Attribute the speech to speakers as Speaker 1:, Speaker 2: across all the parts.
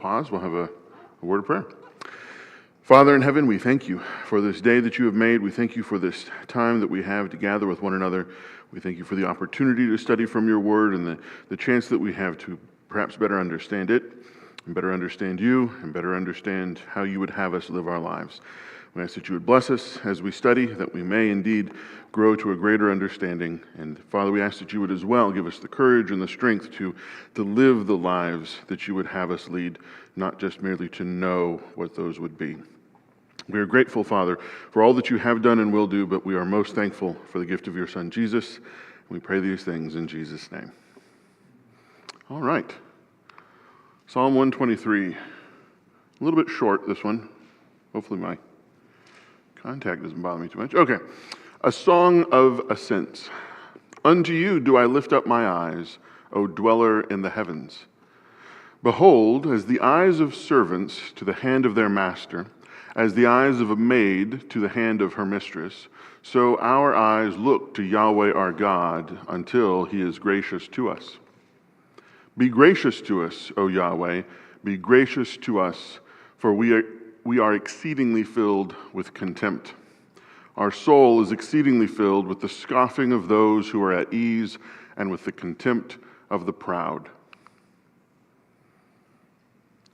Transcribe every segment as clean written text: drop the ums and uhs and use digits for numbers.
Speaker 1: pause. We'll have a word of prayer. Father in heaven, we thank you for this day that you have made. We thank you for this time that we have to gather with one another. We thank you for the opportunity to study from your word and the chance that we have to perhaps better understand it and better understand you and better understand how you would have us live our lives. We ask that you would bless us as we study, that we may indeed grow to a greater understanding. And Father, we ask that you would as well give us the courage and the strength to live the lives that you would have us lead, not just merely to know what those would be. We are grateful, Father, for all that you have done and will do, but we are most thankful for the gift of your Son, Jesus. We pray these things in Jesus' name. All right. Psalm 123. A little bit short, this one. Hopefully my contact doesn't bother me too much. Okay. A song of ascents. Unto you do I lift up my eyes, O dweller in the heavens. Behold, as the eyes of servants to the hand of their master, as the eyes of a maid to the hand of her mistress, so our eyes look to Yahweh our God until he is gracious to us. Be gracious to us, O Yahweh, be gracious to us, for we are exceedingly filled with contempt. Our soul is exceedingly filled with the scoffing of those who are at ease and with the contempt of the proud.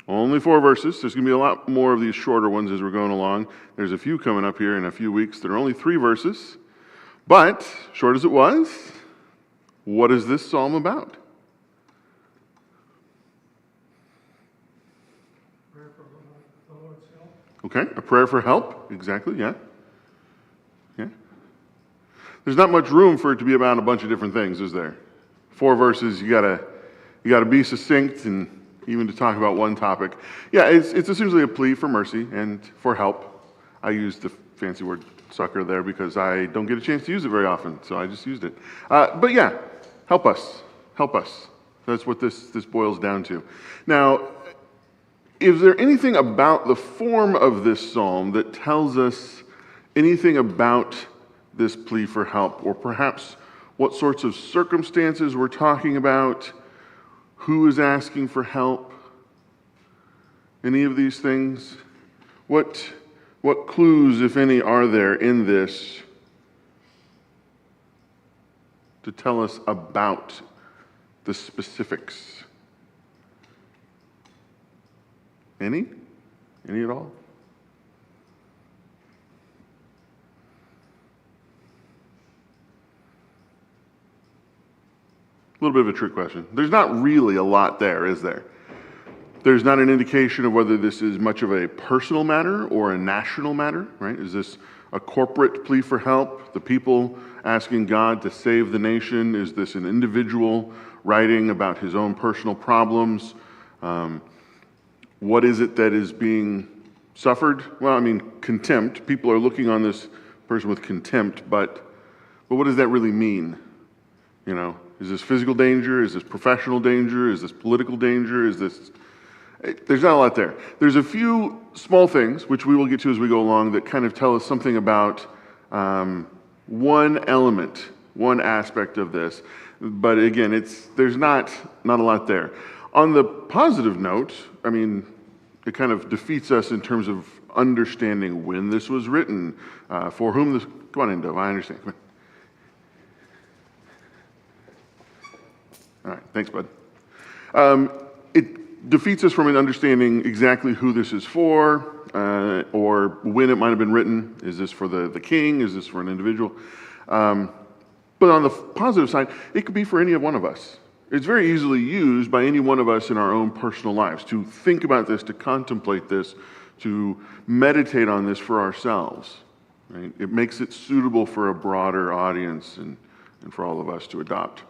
Speaker 1: Only 4 verses. There's going to be a lot more of these shorter ones as we're going along. There's a few coming up here in a few weeks. There are only 3 verses. But, short as it was, what is this psalm about?
Speaker 2: Prayer for the Lord's help.
Speaker 1: Okay, a prayer for help. Exactly, yeah. Yeah. There's not much room for it to be about a bunch of different things, is there? 4 verses, you gotta be succinct and even to talk about one topic. Yeah, it's essentially a plea for mercy and for help. I used the fancy word sucker there because I don't get a chance to use it very often, so I just used it. But yeah, help us. Help us. That's what this boils down to. Now, is there anything about the form of this psalm that tells us anything about this plea for help, or perhaps what sorts of circumstances we're talking about? Who is asking for help? Any of these things? What clues, if any, are there in this to tell us about the specifics? Any? Any at all? A little bit of a trick question. There's not really a lot there, is there? There's not an indication of whether this is much of a personal matter or a national matter, right? Is this a corporate plea for help? The people asking God to save the nation? Is this an individual writing about his own personal problems? What is it that is being suffered? Well, I mean, contempt. People are looking on this person with contempt, but what does that really mean? You know, is this physical danger? Is this professional danger? Is this political danger? Is this... There's not a lot there. There's a few small things, which we will get to as we go along, that kind of tell us something about one element, one aspect of this. But again, there's not a lot there. On the positive note, I mean, it kind of defeats us in terms of understanding when this was written, for whom this... Come on in, Dove, I understand. Come on. All right, thanks, bud. It defeats us from an understanding exactly who this is for, or when it might have been written. Is this for the king? Is this for an individual? But on the positive side, it could be for any one of us. It's very easily used by any one of us in our own personal lives to think about this, to contemplate this, to meditate on this for ourselves. Right? It makes it suitable for a broader audience and for all of us to adopt.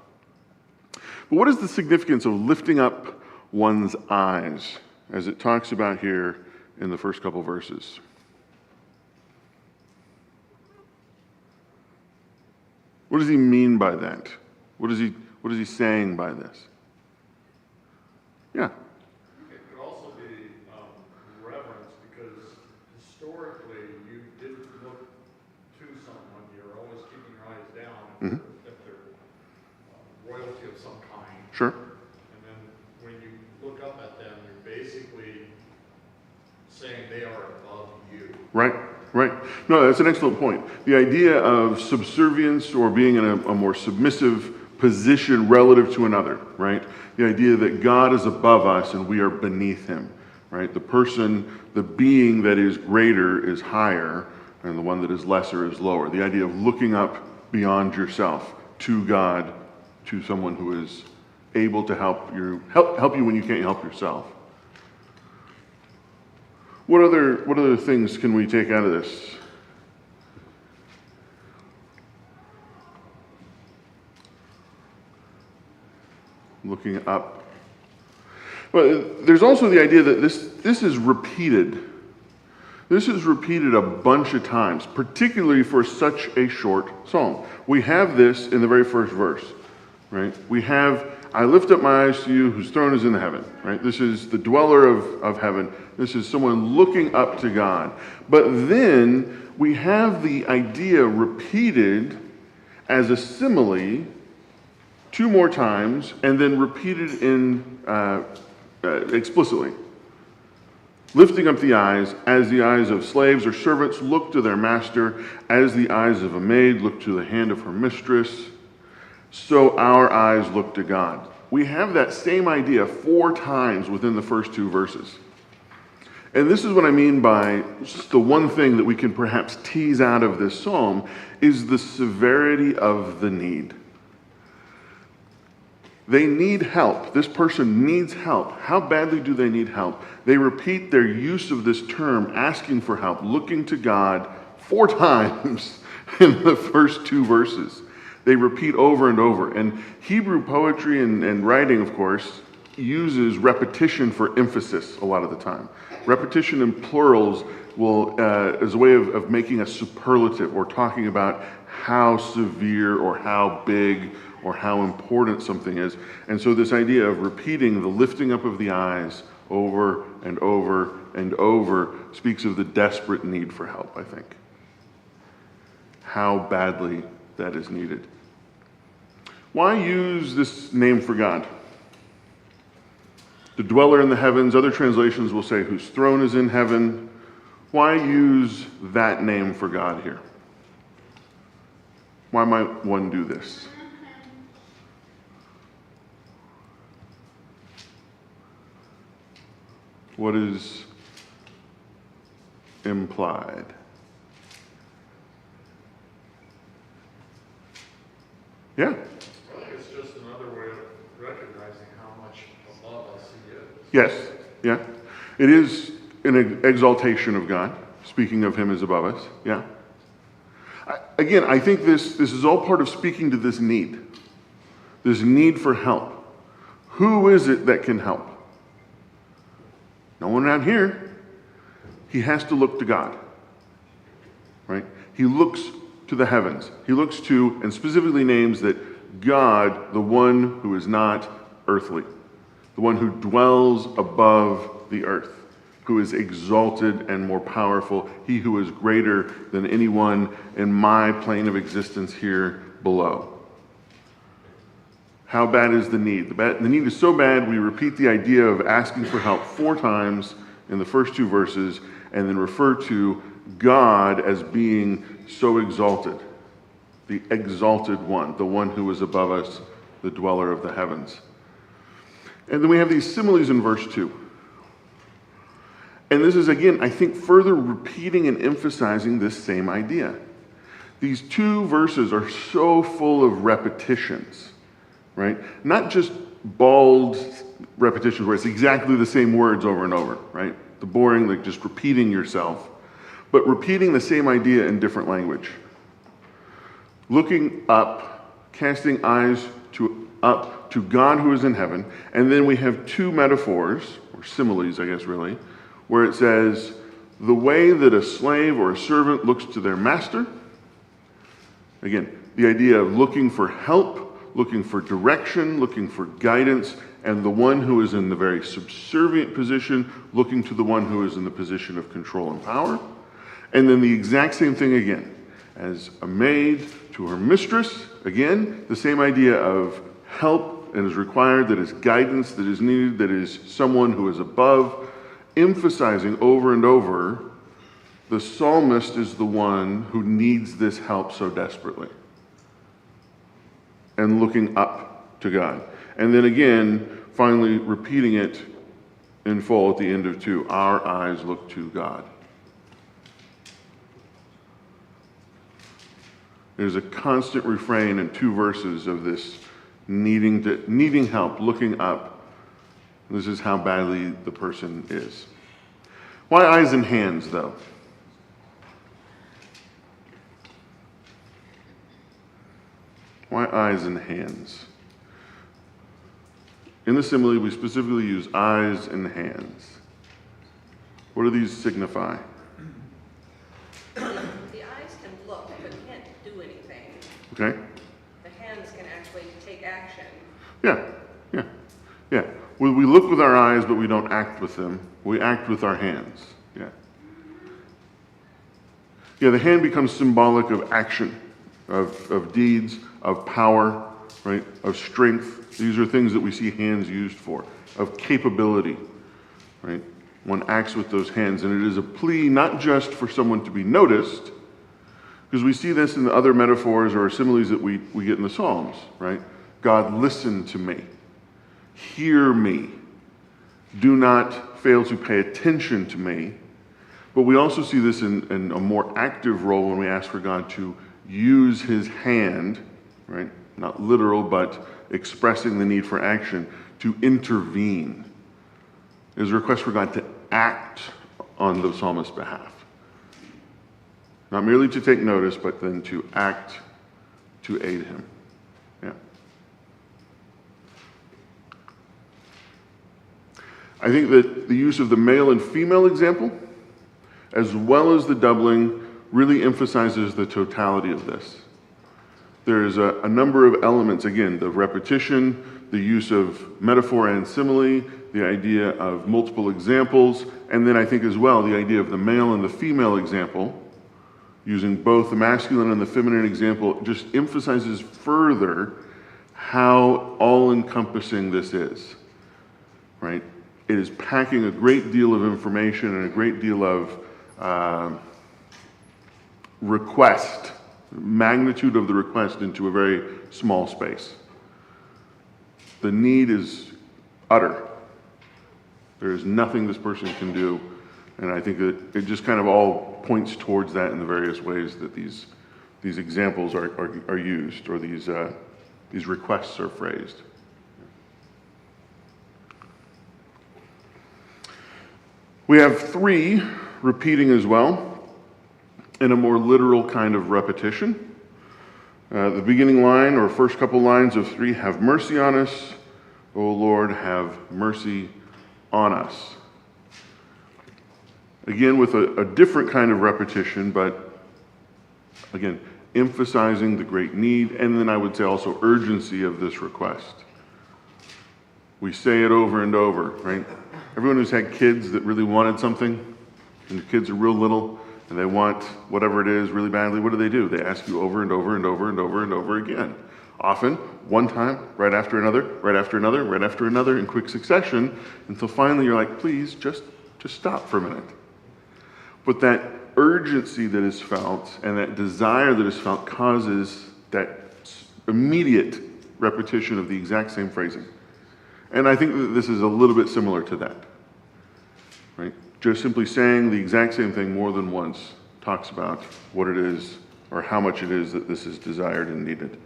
Speaker 1: But what is the significance of lifting up one's eyes, as it talks about here in the first couple verses? What does he mean by that? What is he saying by this? Yeah.
Speaker 3: It could also be reverence, because historically you didn't look to someone. You're always keeping your eyes down if they're royalty of some kind.
Speaker 1: Sure.
Speaker 3: And then when you look up at them, you're basically saying they are above you.
Speaker 1: Right, right. No, that's an excellent point. The idea of subservience or being in a more submissive position relative to another, right? The idea that God is above us and we are beneath him, right? The person, the being that is greater is higher, and the one that is lesser is lower. The idea of looking up beyond yourself to God, to someone who is able to help you when you can't help yourself. What other things can we take out of this? Looking up. Well, there's also the idea that this is repeated. This is repeated a bunch of times, particularly for such a short psalm. We have this in the very first verse, right? We have, I lift up my eyes to you whose throne is in heaven, right? This is the dweller of heaven. This is someone looking up to God. But then we have the idea repeated as a simile 2 more times, and then repeated explicitly. Lifting up the eyes, as the eyes of slaves or servants look to their master, as the eyes of a maid look to the hand of her mistress, so our eyes look to God. We have that same idea 4 times within the first 2 verses. And this is what I mean by just the one thing that we can perhaps tease out of this psalm is the severity of the need. They need help. This person needs help. How badly do they need help? They repeat their use of this term, asking for help, looking to God 4 times in the first 2 verses. They repeat over and over. And Hebrew poetry and writing, of course, uses repetition for emphasis a lot of the time. Repetition in plurals is a way of making a superlative or talking about how severe or how big or how important something is. And so this idea of repeating the lifting up of the eyes over and over and over speaks of the desperate need for help, I think. How badly that is needed. Why use this name for God? The dweller in the heavens, other translations will say whose throne is in heaven. Why use that name for God here? Why might one do this? What is implied? Yeah.
Speaker 3: I think it's just another way of recognizing how much above us he is.
Speaker 1: Yes. Yeah. It is an exaltation of God, speaking of him as above us. Yeah. Again, I think this is all part of speaking to this need for help. Who is it that can help? No one out here. He has to look to God, right? He looks to the heavens. He looks to, and specifically names that God, the one who is not earthly, the one who dwells above the earth, who is exalted and more powerful, he who is greater than anyone in my plane of existence here below. How bad is the need? The need is so bad, we repeat the idea of asking for help 4 times in the first 2 verses, and then refer to God as being so exalted, the exalted one, the one who is above us, the dweller of the heavens. And then we have these similes in verse 2. And this is, again, I think, further repeating and emphasizing this same idea. These 2 verses are so full of repetitions, right? Not just bald repetitions where it's exactly the same words over and over, right? The boring, like just repeating yourself, but repeating the same idea in different language. Looking up, casting eyes up to God who is in heaven, and then we have 2 metaphors, or similes, I guess, really, where it says, the way that a slave or a servant looks to their master. Again, the idea of looking for help, looking for direction, looking for guidance, and the one who is in the very subservient position, looking to the one who is in the position of control and power. And then the exact same thing again. As a maid to her mistress, again, the same idea of help and is required, that is guidance that is needed, that is someone who is above, emphasizing over and over the psalmist is the one who needs this help so desperately, and looking up to God. And then again, finally repeating it in full at the end of 2, our eyes look to God. There's a constant refrain in 2 verses of this needing help, looking up. This is how badly the person is. Why eyes and hands, though? Why eyes and hands? In the simile, we specifically use eyes and hands. What do these signify?
Speaker 4: The eyes can look, but can't do anything.
Speaker 1: Okay?
Speaker 4: The hands can actually take action.
Speaker 1: Yeah. We look with our eyes, but we don't act with them. We act with our hands. Yeah, the hand becomes symbolic of action, of deeds, of power, right? Of strength. These are things that we see hands used for, of capability, right? One acts with those hands, and it is a plea not just for someone to be noticed, because we see this in the other metaphors or similes that we get in the Psalms, right? God, listen to me. Hear me. Do not fail to pay attention to me. But we also see this in a more active role when we ask for God to use his hand, right? Not literal, but expressing the need for action, to intervene. There's a request for God to act on the psalmist's behalf. Not merely to take notice, but then to act to aid him. Yeah. I think that the use of the male and female example, as well as the doubling, really emphasizes the totality of this. There's a number of elements, again, the repetition, the use of metaphor and simile, the idea of multiple examples, and then I think as well the idea of the male and the female example, using both the masculine and the feminine example, just emphasizes further how all-encompassing this is, right? It is packing a great deal of information and a great deal of magnitude of the request into a very small space. The need is utter. There is nothing this person can do, and I think that it just kind of all points towards that in the various ways that these examples are used, or these requests are phrased. We have 3 repeating as well, in a more literal kind of repetition. The beginning line, or first couple lines of 3, have mercy on us, O Lord, have mercy on us. Again, with a different kind of repetition, but again, emphasizing the great need, and then I would say also urgency of this request. We say it over and over, right? Everyone who's had kids that really wanted something, and the kids are real little, and they want whatever it is really badly, what do? They ask you over and over and over and over and over again. Often, one time, right after another, right after another, right after another, in quick succession, until finally you're like, please, just stop for a minute. But that urgency that is felt and that desire that is felt causes that immediate repetition of the exact same phrasing. And I think that this is a little bit similar to that, right? Just simply saying the exact same thing more than once talks about what it is or how much it is that this is desired and needed.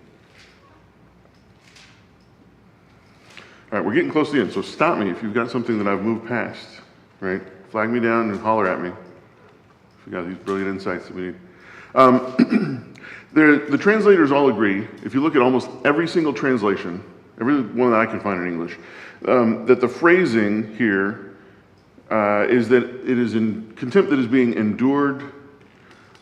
Speaker 1: All right, we're getting close to the end, so stop me if you've got something that I've moved past, right? Flag me down and holler at me if you've got these brilliant insights that we need. The translators all agree, if you look at almost every single translation, every one that I can find in English, that the phrasing here is that it is in contempt that is being endured,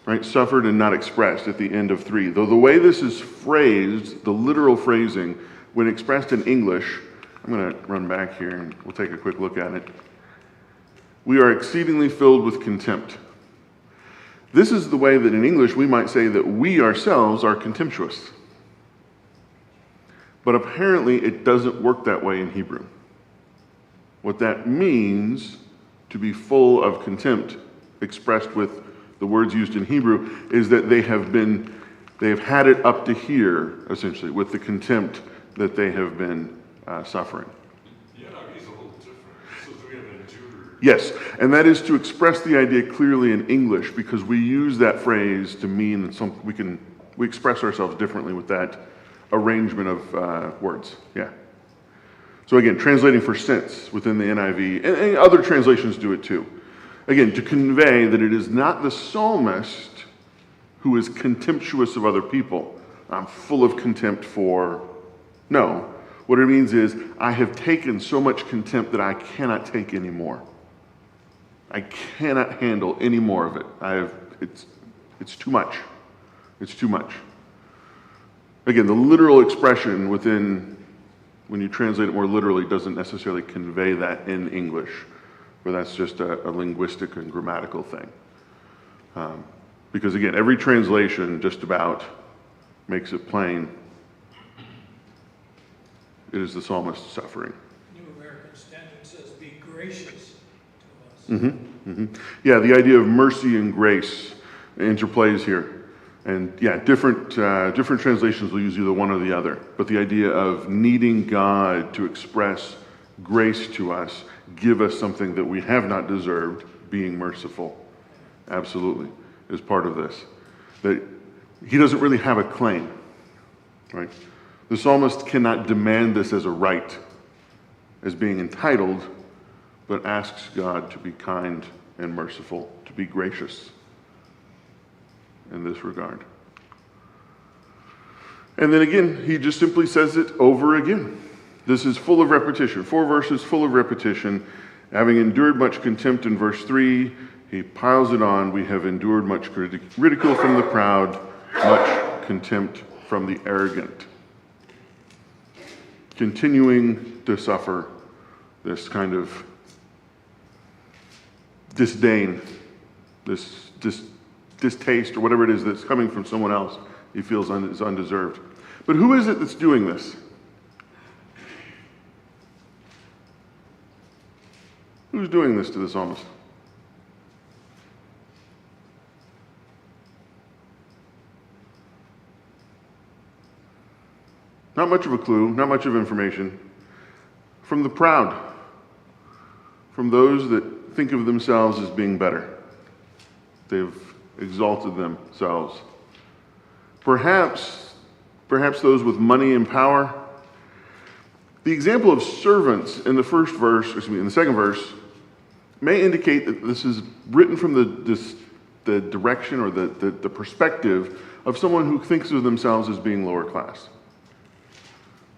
Speaker 1: right, suffered, and not expressed at the end of 3. Though the way this is phrased, the literal phrasing, when expressed in English, I'm going to run back here and we'll take a quick look at it. We are exceedingly filled with contempt. This is the way that in English we might say that we ourselves are contemptuous. But apparently it doesn't work that way in Hebrew. What that means, to be full of contempt, expressed with the words used in Hebrew, is that they have had it up to here, essentially, with the contempt that they have been suffering.
Speaker 5: The NIV is a little different. So we have endured.
Speaker 1: Yes, and that is to express the idea clearly in English, because we use that phrase to mean we express ourselves differently with that arrangement of words. Yeah. So again, translating for sense within the NIV, and other translations do it too. Again, to convey that it is not the psalmist who is contemptuous of other people. I'm full of contempt for. No. What it means is, I have taken so much contempt that I cannot take anymore. I cannot handle any more of it. It's too much. It's too much. Again, the literal expression within, when you translate it more literally, doesn't necessarily convey that in English, but that's just a linguistic and grammatical thing. Because again, every translation just about makes it plain. It is the psalmist suffering.
Speaker 2: New American Standard says, be gracious to us.
Speaker 1: Yeah, the idea of mercy and grace interplays here. And yeah, different translations will use either one or the other. But the idea of needing God to express grace to us, give us something that we have not deserved, being merciful, absolutely, is part of this. That he doesn't really have a claim, right? The psalmist cannot demand this as a right, as being entitled, but asks God to be kind and merciful, to be gracious in this regard. And then again, he just simply says it over again. This is full of repetition. 4 verses full of repetition. Having endured much contempt in verse 3, he piles it on. We have endured much ridicule from the proud, much contempt from the arrogant. Continuing to suffer this kind of disdain, this distaste, or whatever it is that's coming from someone else he feels is undeserved. But who is it that's doing this? Who's doing this to the psalmist? Not much of a clue, not much of information. From the proud, from those that think of themselves as being better. They've exalted themselves. Perhaps those with money and power. The example of servants in the in the second verse, may indicate that this is written from the direction or the perspective of someone who thinks of themselves as being lower class.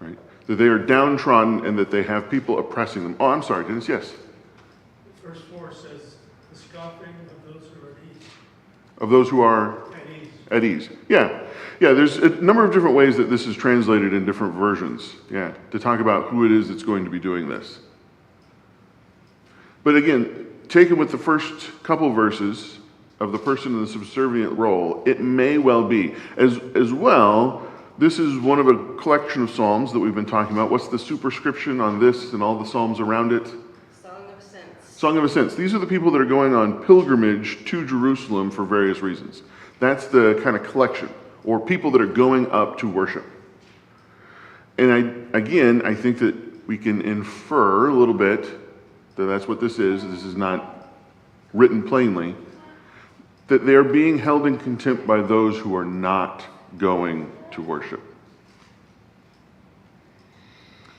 Speaker 1: Right? That they are downtrodden and that they have people oppressing them. Oh, I'm sorry, Dennis, yes?
Speaker 2: Verse 4 says, the scoffing of those who are at ease.
Speaker 1: Of those who are
Speaker 2: At ease.
Speaker 1: at ease. Yeah, there's a number of different ways that this is translated in different versions, to talk about who it is that's going to be doing this. But again, taken with the first couple verses of the person in the subservient role, it may well be. As well, this is one of a collection of psalms that we've been talking about. What's the superscription on this and all the psalms around it?
Speaker 4: Song of Ascents.
Speaker 1: Song of Ascents. These are the people that are going on pilgrimage to Jerusalem for various reasons. That's the kind of collection, or people that are going up to worship. And I think that we can infer a little bit that that's what this is. This is not written plainly. That they're being held in contempt by those who are not going to worship.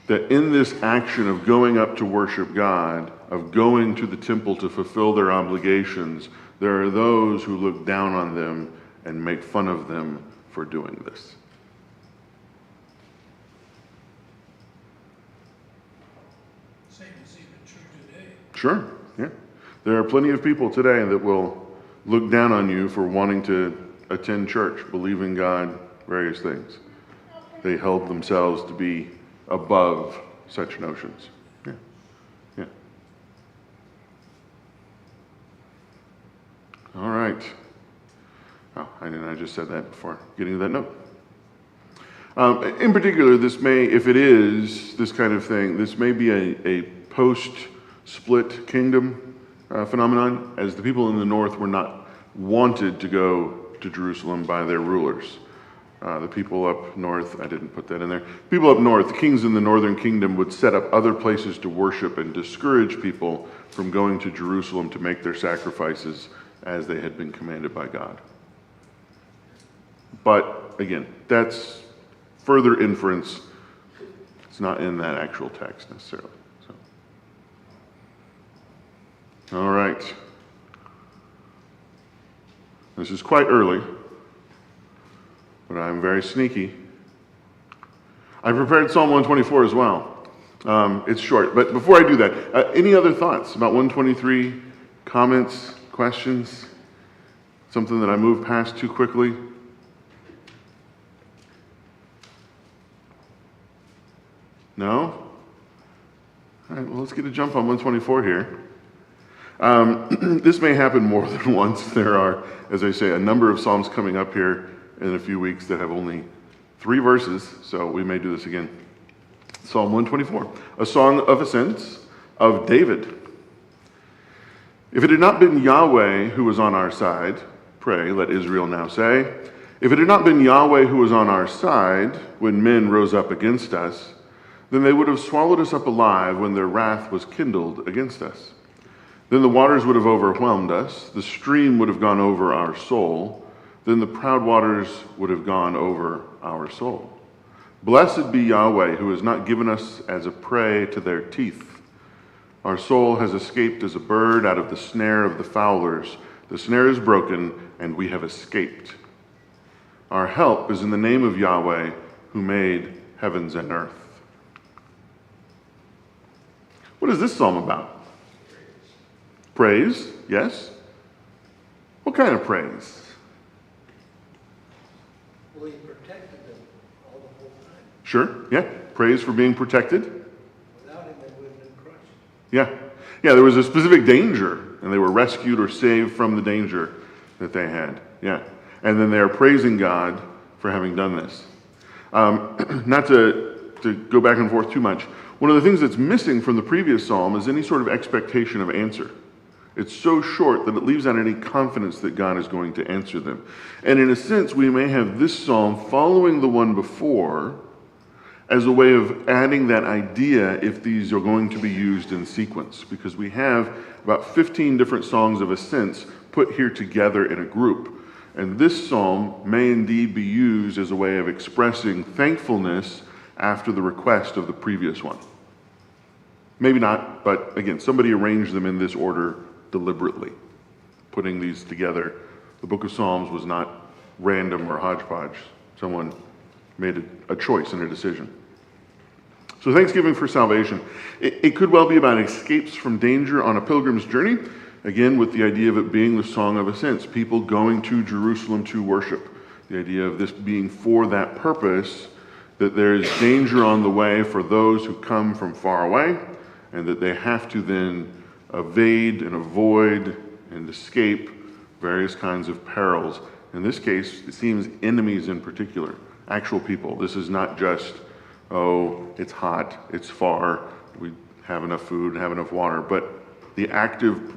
Speaker 1: That in this action of going up to worship God, of going to the temple to fulfill their obligations, there are those who look down on them and make fun of them for doing this.
Speaker 2: Same is even true today.
Speaker 1: Sure, yeah. There are plenty of people today that will look down on you for wanting to attend church, believe in God, various things. They held themselves to be above such notions. Yeah. All right. Oh, I just said that before getting to that note. In particular, this may, if it is this kind of thing, this may be a post-split kingdom. phenomenon, as the people in the north were not wanted to go to Jerusalem by their rulers. The people up north, I didn't put that in there. People up north, the kings in the northern kingdom would set up other places to worship and discourage people from going to Jerusalem to make their sacrifices as they had been commanded by God. But again, that's further inference. It's not in that actual text necessarily. So. All right. This is quite early, but I'm very sneaky. I prepared Psalm 124 as well. It's short, but before I do that, any other thoughts about 123? Comments, questions? Something that I moved past too quickly? No? All right, well, let's get a jump on 124 here. This may happen more than once. There are, as I say, a number of Psalms coming up here in a few weeks that have only 3 verses, so we may do this again. Psalm 124, a song of ascents of David. If it had not been Yahweh who was on our side, pray, let Israel now say, if it had not been Yahweh who was on our side when men rose up against us, then they would have swallowed us up alive when their wrath was kindled against us. Then the waters would have overwhelmed us, the stream would have gone over our soul, then the proud waters would have gone over our soul. Blessed be Yahweh, who has not given us as a prey to their teeth. Our soul has escaped as a bird out of the snare of the fowlers. The snare is broken, and we have escaped. Our help is in the name of Yahweh, who made heavens and earth. What is this psalm about? Praise, yes. What kind of praise?
Speaker 2: Well, he protected them all the whole time.
Speaker 1: Sure, yeah. Praise for being protected.
Speaker 2: Without him, they would have been crushed.
Speaker 1: Yeah. Yeah, there was a specific danger, and they were rescued or saved from the danger that they had. Yeah. And then they are praising God for having done this. Not to go back and forth too much, one of the things that's missing from the previous psalm is any sort of expectation of answer. It's so short that it leaves out any confidence that God is going to answer them. And in a sense, we may have this psalm following the one before as a way of adding that idea if these are going to be used in sequence, because we have about 15 different songs of ascents put here together in a group. And this psalm may indeed be used as a way of expressing thankfulness after the request of the previous one. Maybe not, but again, somebody arranged them in this order deliberately, putting these together. The book of Psalms was not random or hodgepodge. Someone made a choice and a decision. So thanksgiving for salvation. It could well be about escapes from danger on a pilgrim's journey, again with the idea of it being the Song of Ascents, people going to Jerusalem to worship. The idea of this being for that purpose, that there is danger on the way for those who come from far away, and that they have to then evade and avoid and escape various kinds of perils. In this case, it seems enemies in particular, actual people. This is not just, oh, it's hot, it's far, we have enough food, have enough water, but the active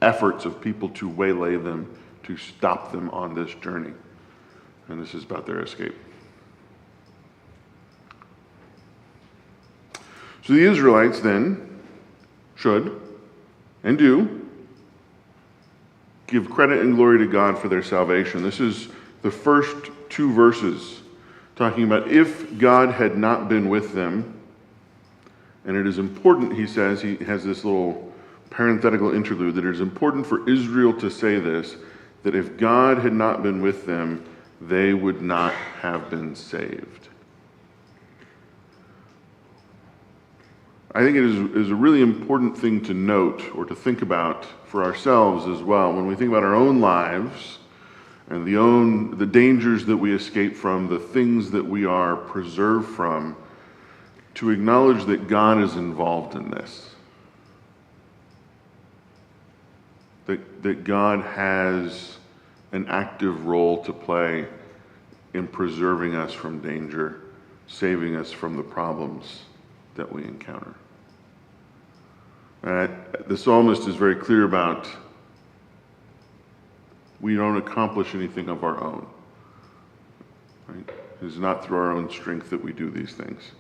Speaker 1: efforts of people to waylay them, to stop them on this journey. And this is about their escape. So the Israelites then should and do give credit and glory to God for their salvation. This is the first 2 verses talking about if God had not been with them. And it is important, he says, he has this little parenthetical interlude, that it is important for Israel to say this, that if God had not been with them, they would not have been saved. I think it is a really important thing to note or to think about for ourselves as well. When we think about our own lives and the dangers that we escape from, the things that we are preserved from, to acknowledge that God is involved in this. That God has an active role to play in preserving us from danger, saving us from the problems that we encounter. The psalmist is very clear about we don't accomplish anything of our own. Right? It is not through our own strength that we do these things.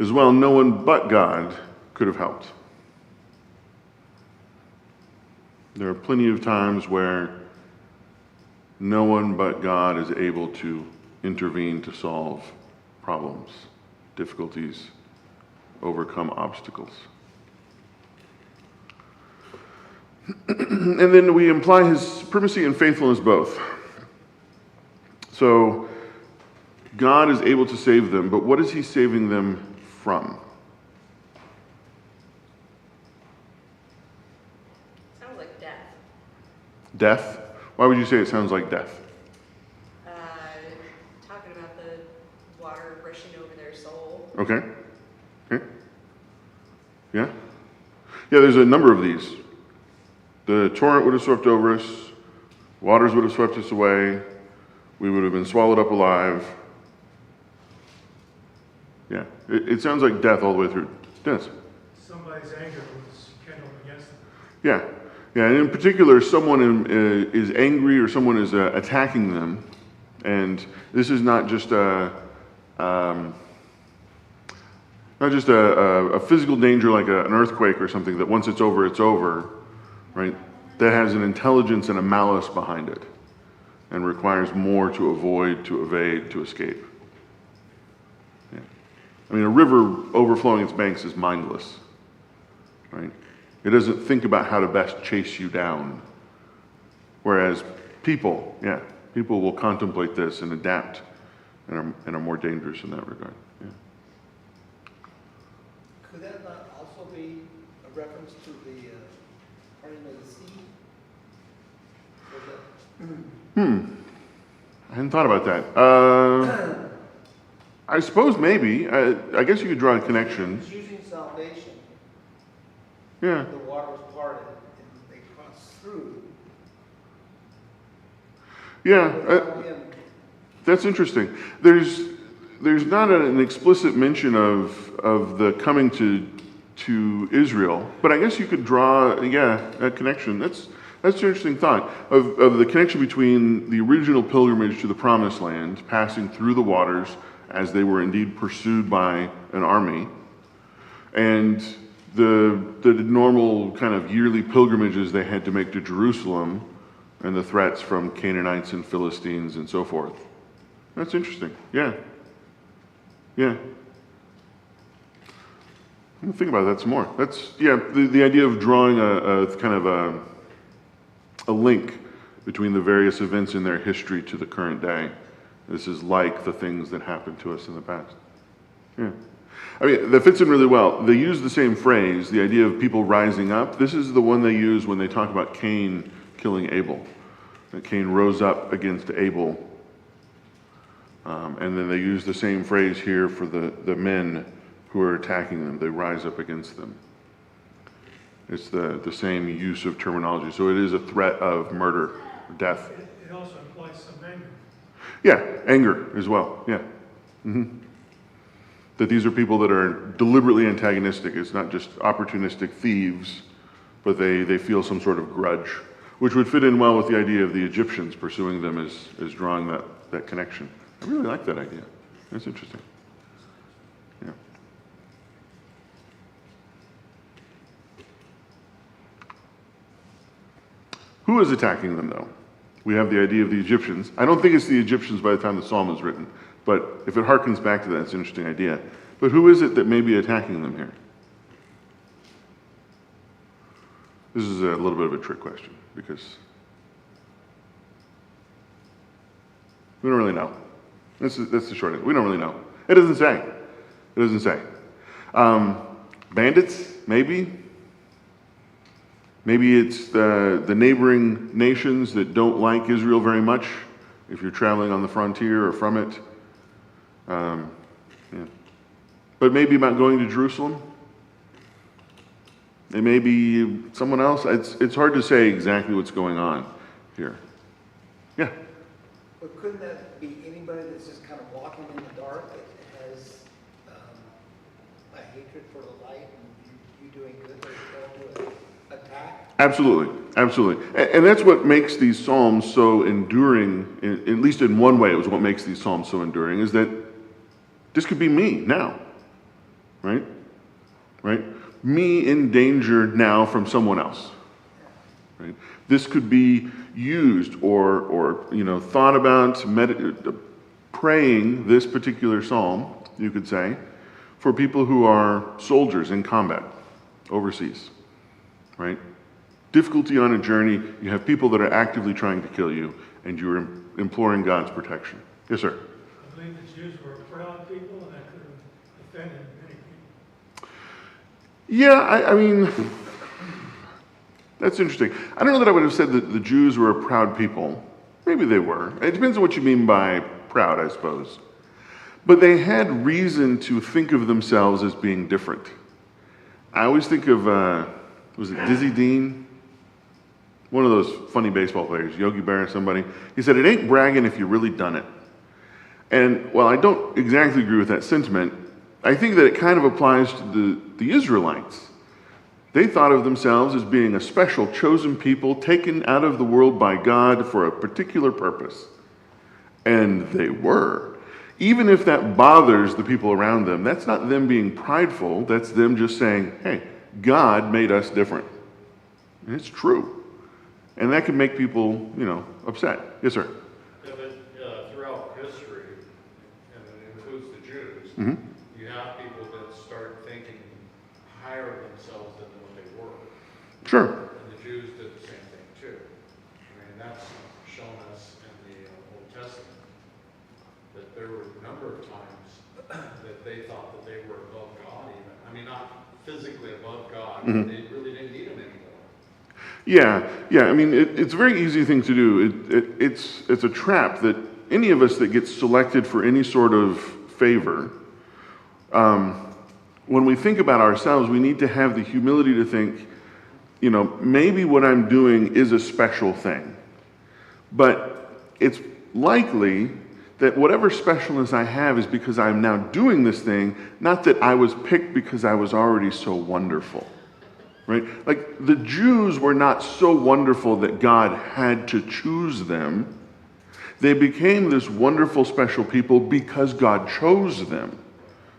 Speaker 1: As well, no one but God could have helped. There are plenty of times where no one but God is able to intervene to solve problems, difficulties, overcome obstacles. And then we imply his supremacy and faithfulness both. So God is able to save them, but what is he saving them from?
Speaker 4: Sounds like death.
Speaker 1: Death? Why would you say it sounds like death?
Speaker 4: Talking about the water rushing over their soul.
Speaker 1: Okay. Okay. Yeah? Yeah, there's a number of these. The torrent would have swept over us. Waters would have swept us away. We would have been swallowed up alive. Yeah. It sounds like death all the way through. Dennis?
Speaker 2: Somebody's anger was kindled against them.
Speaker 1: Yeah. Yeah, and in particular, someone is angry or someone is attacking them. And this is not just a physical danger like an earthquake or something that once it's over, right? That has an intelligence and a malice behind it and requires more to avoid, to evade, to escape. Yeah. I mean, a river overflowing its banks is mindless, right? It doesn't think about how to best chase you down. Whereas people will contemplate this and adapt and are more dangerous in that regard. Yeah.
Speaker 6: Could that not also be a reference to the parting of the sea?
Speaker 1: I hadn't thought about that. I suppose maybe. I guess you could draw a connection.
Speaker 6: It's using salvation.
Speaker 1: Yeah.
Speaker 6: The water was parted and they crossed through.
Speaker 1: Yeah.
Speaker 6: Without him.
Speaker 1: That's interesting. There's not an explicit mention of the coming to Israel, but I guess you could draw that connection. That's an interesting thought of the connection between the original pilgrimage to the Promised Land, passing through the waters as they were indeed pursued by an army, and the normal kind of yearly pilgrimages they had to make to Jerusalem, and the threats from Canaanites and Philistines and so forth. That's interesting. Yeah. Yeah. I'm gonna think about that some more. That's the idea of drawing a kind of a link between the various events in their history to the current day. This is like the things that happened to us in the past. Yeah. I mean, that fits in really well. They use the same phrase, the idea of people rising up. This is the one they use when they talk about Cain killing Abel. That Cain rose up against Abel. And then they use the same phrase here for the men who are attacking them. They rise up against them. It's the same use of terminology. So it is a threat of murder, death.
Speaker 2: It also implies some anger.
Speaker 1: Yeah, anger as well. Yeah. Mm-hmm. That these are people that are deliberately antagonistic. It's not just opportunistic thieves, but they feel some sort of grudge, which would fit in well with the idea of the Egyptians pursuing them as drawing that connection. I really like that idea. That's interesting. Yeah. Who is attacking them, though? We have the idea of the Egyptians. I don't think it's the Egyptians by the time the psalm is written, but if it harkens back to that, it's an interesting idea. But who is it that may be attacking them here? This is a little bit of a trick question, because we don't really know. That's the short answer. We don't really know. It doesn't say. It doesn't say. Bandits, maybe. Maybe it's the neighboring nations that don't like Israel very much, if you're traveling on the frontier or from it. Yeah. But maybe about going to Jerusalem. It may be someone else. It's hard to say exactly what's going on here. Yeah.
Speaker 6: But couldn't that be anybody that's just kind of walking in the dark that has a hatred for the light and you doing good, they're called to attack?
Speaker 1: Absolutely, absolutely. And that's what makes these Psalms so enduring, at least in one way, it was what makes these Psalms so enduring, is that this could be me now, right? Right? Me in danger now from someone else, right? This could be used or thought about, praying this particular Psalm, you could say, for people who are soldiers in combat overseas, right? Difficulty on a journey, you have people that are actively trying to kill you, and you're imploring God's protection. Yes, sir?
Speaker 2: I believe the Jews were proud people, and that could have offended many people.
Speaker 1: Yeah, I mean, that's interesting. I don't know that I would have said that the Jews were a proud people. Maybe they were. It depends on what you mean by proud, I suppose. But they had reason to think of themselves as being different. I always think of, was it Dizzy Dean? One of those funny baseball players, Yogi Berra or somebody. He said, it ain't bragging if you really done it. And while I don't exactly agree with that sentiment, I think that it kind of applies to the Israelites. They thought of themselves as being a special chosen people taken out of the world by God for a particular purpose. And they were. Even if that bothers the people around them, that's not them being prideful, that's them just saying, hey, God made us different. And it's true. And that can make people, upset. Yes, sir?
Speaker 3: Yeah, but throughout history, and it includes the Jews,
Speaker 1: Mm-hmm.
Speaker 3: you have people that start thinking higher of themselves than what they were.
Speaker 1: Sure.
Speaker 3: And the Jews did the same thing too. I mean, that's shown us in the Old Testament, that there were a number of times that they thought that they were above God even. I mean, not physically above God, but they really didn't need him anymore.
Speaker 1: Yeah. I mean, it's a very easy thing to do. It's a trap that any of us that gets selected for any sort of favor, when we think about ourselves, we need to have the humility to think, maybe what I'm doing is a special thing. But it's likely that whatever specialness I have is because I'm now doing this thing, not that I was picked because I was already so wonderful. Right? Like, the Jews were not so wonderful that God had to choose them. They became this wonderful, special people because God chose them.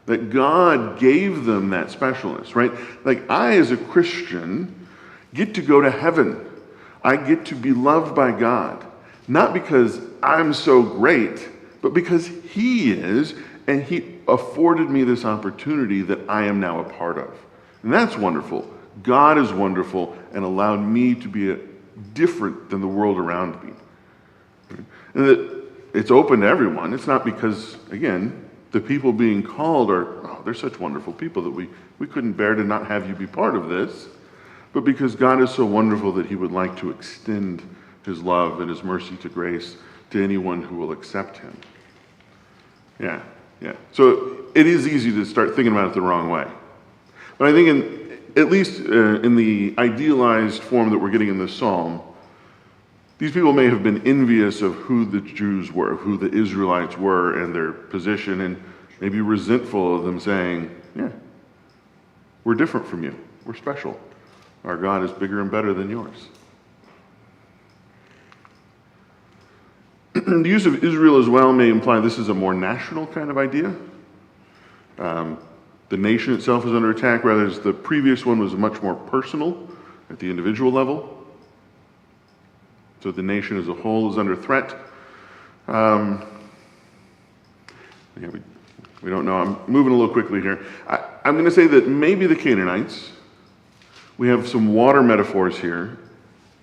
Speaker 1: That God gave them that specialness, right? Like, I, as a Christian, get to go to heaven. I get to be loved by God. Not because I'm so great, but because He is, and He afforded me this opportunity that I am now a part of. And that's wonderful. God is wonderful and allowed me to be different than the world around me. And that it's open to everyone. It's not because, again, the people being called they're such wonderful people that we couldn't bear to not have you be part of this, but because God is so wonderful that He would like to extend His love and His mercy to grace to anyone who will accept Him. Yeah. So it is easy to start thinking about it the wrong way. But I think at least in the idealized form that we're getting in this psalm, these people may have been envious of who the Jews were, who the Israelites were, and their position, and maybe resentful of them saying, yeah, we're different from you. We're special. Our God is bigger and better than yours. The use of Israel as well may imply this is a more national kind of idea. The nation itself is under attack, whereas the previous one was much more personal at the individual level. So the nation as a whole is under threat. We don't know. I'm moving a little quickly here. I'm going to say that maybe the Canaanites, we have some water metaphors here,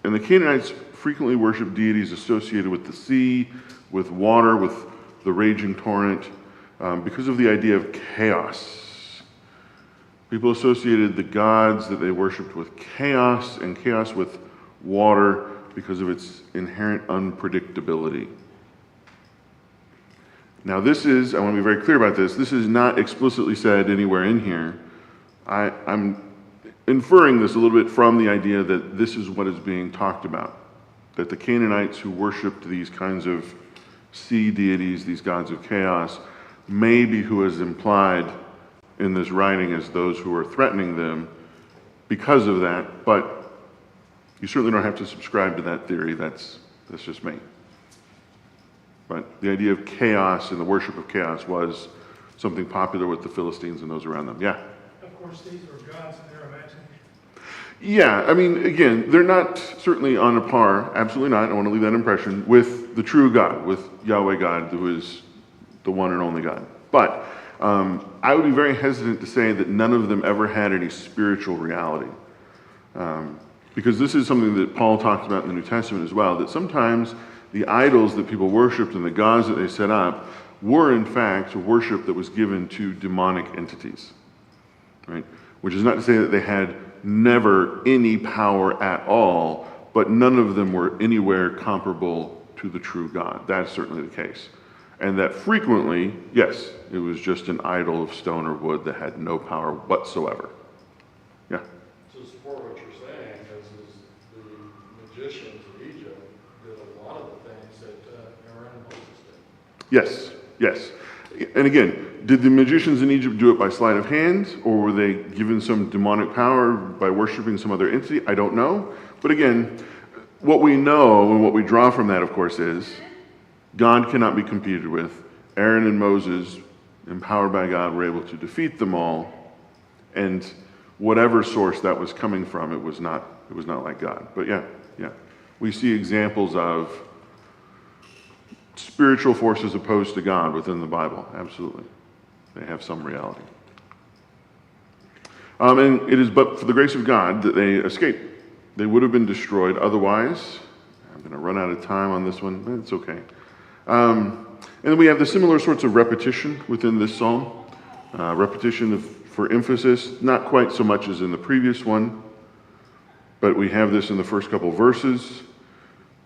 Speaker 1: and the Canaanites frequently worship deities associated with the sea, with water, with the raging torrent, because of the idea of chaos. People associated the gods that they worshipped with chaos, and chaos with water because of its inherent unpredictability. Now I want to be very clear about this is not explicitly said anywhere in here. I'm inferring this a little bit from the idea that this is what is being talked about. That the Canaanites who worshipped these kinds of sea deities, these gods of chaos, may be who is implied in this writing as those who are threatening them because of that, but you certainly don't have to subscribe to that theory. That's just me. But the idea of chaos and the worship of chaos was something popular with the Philistines and those around them. Yeah?
Speaker 2: Of course, these were gods in their imagination.
Speaker 1: Yeah, I mean, again, they're not certainly on a par, absolutely not, I want to leave that impression, with the true God, with Yahweh God, who is the one and only God. But I would be very hesitant to say that none of them ever had any spiritual reality. Because this is something that Paul talks about in the New Testament as well, that sometimes the idols that people worshipped and the gods that they set up were in fact worship that was given to demonic entities, right? Which is not to say that they had never any power at all, but none of them were anywhere comparable to the true God. That's certainly the case. And that frequently, yes, it was just an idol of stone or wood that had no power whatsoever. Yeah.
Speaker 3: To support what you're saying is the magicians of Egypt did a lot of the things that Aaron and Moses did.
Speaker 1: Yes, yes. And again, did the magicians in Egypt do it by sleight of hand, or were they given some demonic power by worshiping some other entity? I don't know. But again, what we know and what we draw from that, of course, is God cannot be competed with. Aaron and Moses, empowered by God, were able to defeat them all, and whatever source that was coming from, it was not like God. But yeah, we see examples of spiritual forces opposed to God within the Bible. Absolutely, they have some reality. And it is but for the grace of God that they escaped. They would have been destroyed otherwise. I'm going to run out of time on this one. It's okay. And then we have the similar sorts of repetition within this psalm. Repetition for emphasis, not quite so much as in the previous one, but we have this in the first couple verses.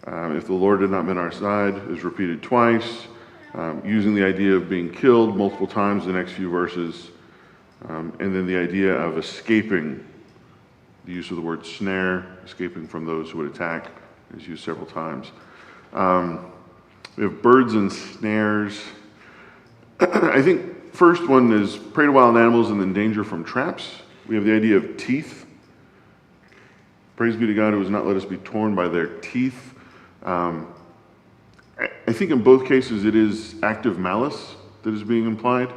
Speaker 1: If the Lord had not been our side is repeated twice, using the idea of being killed multiple times in the next few verses, and then the idea of escaping, the use of the word snare, escaping from those who would attack, is used several times. We have birds and snares. I think first one is prey to wild animals and then danger from traps. We have the idea of teeth. Praise be to God who has not let us be torn by their teeth. I think in both cases it is active malice that is being implied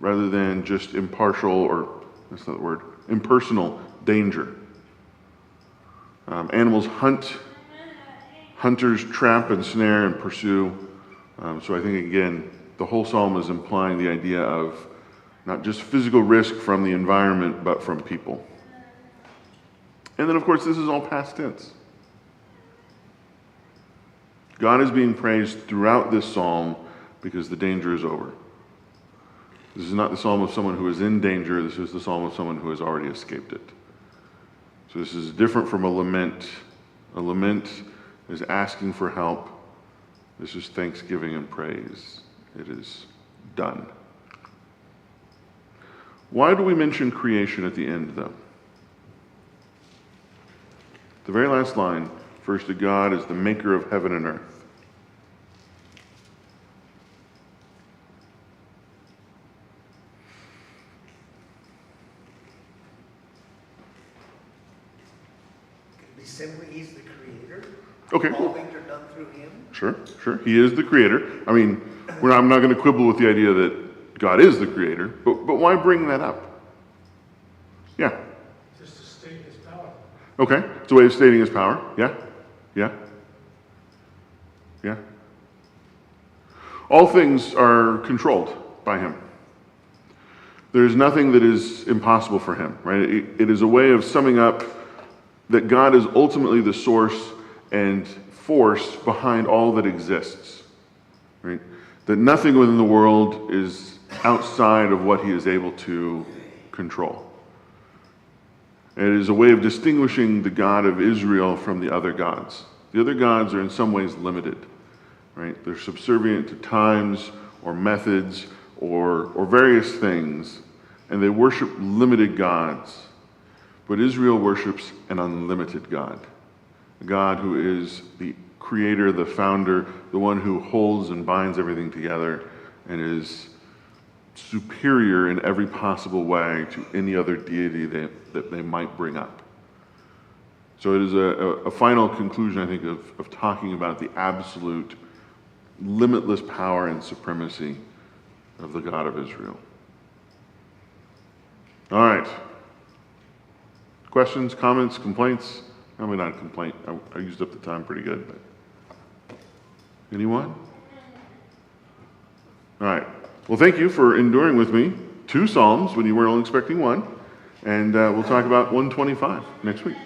Speaker 1: rather than just impartial, or that's not the word, impersonal danger. Animals hunt. Hunters trap and snare and pursue. So I think, again, the whole psalm is implying the idea of not just physical risk from the environment, but from people. And then, of course, this is all past tense. God is being praised throughout this psalm because the danger is over. This is not the psalm of someone who is in danger. This is the psalm of someone who has already escaped it. So this is different from a lament. A lament is asking for help. This is thanksgiving and praise. It is done. Why do we mention creation at the end, though? The very last line refers to God as the maker of heaven and earth.
Speaker 6: Could be simply he's the creator.
Speaker 1: Okay.
Speaker 6: All things are done through him.
Speaker 1: Sure. He is the creator. I mean, I'm not going to quibble with the idea that God is the creator, but why bring that up? Yeah.
Speaker 2: Just to state his power.
Speaker 1: Okay. It's a way of stating his power. Yeah. All things are controlled by him. There is nothing that is impossible for him, right? It is a way of summing up that God is ultimately the source and force behind all that exists, right? That nothing within the world is outside of what he is able to control. It is a way of distinguishing the God of Israel from the other gods. The other gods are in some ways limited, right? They're subservient to times or methods or various things, and they worship limited gods. But Israel worships an unlimited God, a God who is the creator, the founder, the one who holds and binds everything together and is superior in every possible way to any other deity that they might bring up. So it is a final conclusion, I think, of talking about the absolute, limitless power and supremacy of the God of Israel. All right. Questions, comments, complaints? Probably not a complaint. I used up the time pretty good. But anyone? All right. Well, thank you for enduring with me 2 Psalms when you weren't only expecting 1. And we'll talk about 125 next week.